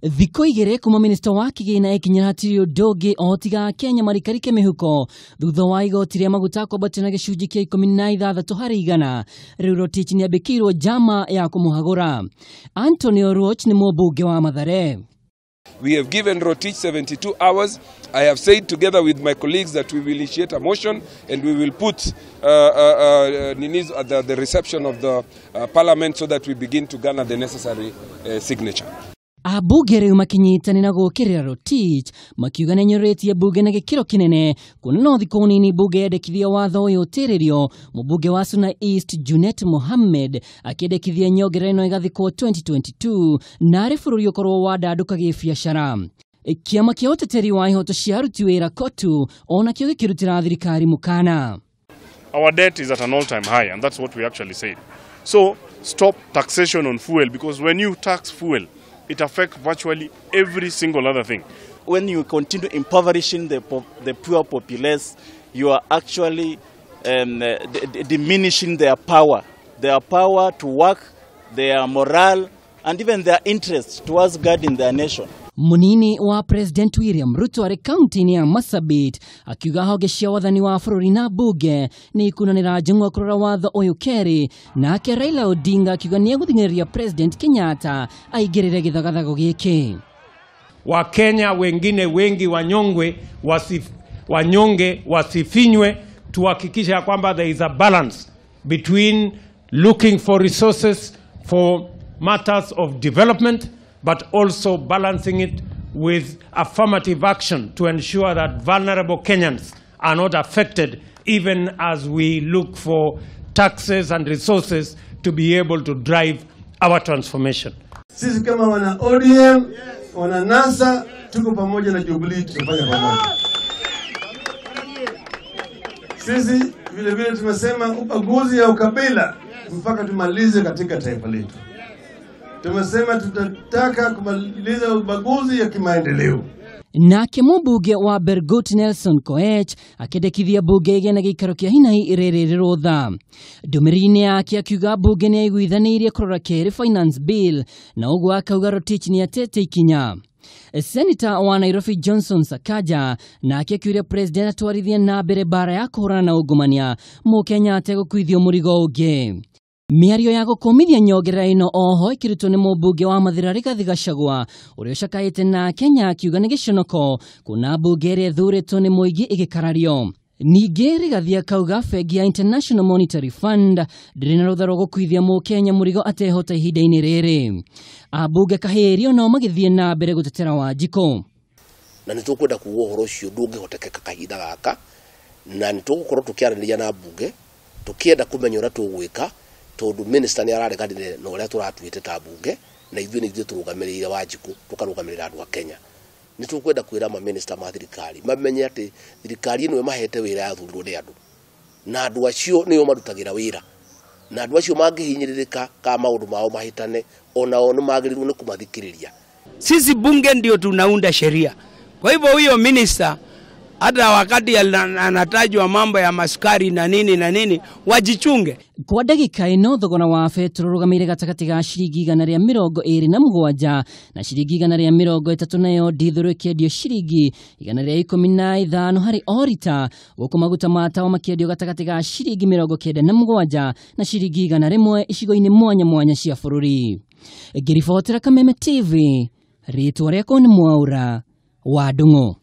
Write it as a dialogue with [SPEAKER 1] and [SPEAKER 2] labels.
[SPEAKER 1] Thiko igere kuma minister wa kigina ekinyatirio doge otiga Kenya marikarike mihuko thutha wa igoti ria maguta kwambatana gicunji kia 16 hari igana riu Rotich ni abikirwo jama ya kumuhagura. Antonio Roch ni mubunge wa Mathare.
[SPEAKER 2] We have given Rotich 72 hours. I have said together with my colleagues that we will initiate a motion and we will put the reception of the parliament so that we begin to garner the necessary signature.
[SPEAKER 1] Abunge riu makinyitani na gukirira Rotich makiuga ni nyoretie bunge na gikiro kinene kuna no thiko nini bunge yendekithia watho uyu utiririo mubunge wa Suna East Junet Mohammed akiendekithia nyongerano igathikwo 2022 na ari bururi ukorwo wadanduka gibiacara. Kiama kia uteteri wa ihoto cia aruti wira KOTU ona kio gikirutira thirikari mukana.
[SPEAKER 3] Our debt is at an all-time high, and that's what we actually said. So stop taxation on fuel, because when you tax fuel, it affects virtually every single other thing.
[SPEAKER 4] When you continue impoverishing the poor populace, you are actually diminishing their power to work, their morale, and even their interest towards guarding their nation.
[SPEAKER 1] Munini wa President William Ruto ari county ni ya Marsabit akiuga honge cia wathani wa bururi na bunge ni kunanira njung'wa kurora watho uyu keri na ake Raila Odinga akiuga ni eguthingiria President Kenyatta aigirire githagathago giki.
[SPEAKER 5] Wakenya wengine wengi wanyonge wasifinywe, tuhakikisha kwamba there is a balance between looking for resources for matters of development but also balancing it with affirmative action to ensure that vulnerable Kenyans are not affected, even as we look for taxes and resources to be able to drive our transformation.
[SPEAKER 6] Sisi kama wana ODM, wana NASA, tuko pamoja na Jubilee, tutafanya pamoja. Sisi vile tumesema ubaguzi ya ukabila mpaka tumalize katika taifa letu. Tumesema tutataka kumaliza ubaguzi ya kimaendeleo.
[SPEAKER 1] Nake mubunge wa Bergut Nelson Koech akendekithia bunge igena gikaro kia hinai irererirwo tha. Ndumiriri-ini yake akiuga bunge ni aiguithaniirie kurora keri finance bill na uguo akauga Rotich ni atete ikinya. Senator wa Nairobi Johnson Sakaja na akiuria president atwarithie na mbere bara ya kuhurana na ungumania Mukenya ategukwithio murigo ungi. Miario ya gukomithia nyongerera ino oho ikirutwo ni mubunge wa Mathira Rigathi Gachagua uria ucakaite na Kenya akiuga ni giconoko kuna bunge ria thuritwo ni muingi igikarario. Ningi Rigathi akauga bengi ya International Monetary Fund ndiri na rutha rwa gukwithia Mukenya murigo atehota ihinda-ini riri. Abunge kahirio no magithie na mbere gutetera Wanjiko.
[SPEAKER 7] Na nitukwenda kuuga uhoro ucio ndungihotekeka kahinda gaka, na nitugukorwo tukiaraniria na bunge tukienda kumenya uria tugwika tondu minister ni arareganire no uria turatuite ta bunge na ithuĩ nithuĩ turugamirire Wanjiku tukarugamirira andu a Kenya. Nitukwenda kwira ma minister ma thirikari mamenye ati thirikari ino mahete wira yathurirwo ni andu na andu acio nio marutagira wira na andu acio mangihinyiririka ka maundu mao mahitane onao ni magiriru ni kumathikiriria.
[SPEAKER 8] Sisi bunge ndio tunaunda sheria. Kwa hivyo huyo minister hata wakati anatajwa mambo ya maskari na nini wajichunge.
[SPEAKER 1] Kwa dakika ino thogora wa betro rugamire gatakati ga ciringi 127 na ciringi 130 nayo dithuru ikiendio ciringi 115 hari o rita, guku maguta ma tawa makiendio gatakati ga ciringi 97 na ciringi 100 icigo-ini mwanya cia bururi. Ngiribotera Kameme TV, ritwa riakwa ni Mwaura wa Ndung'u.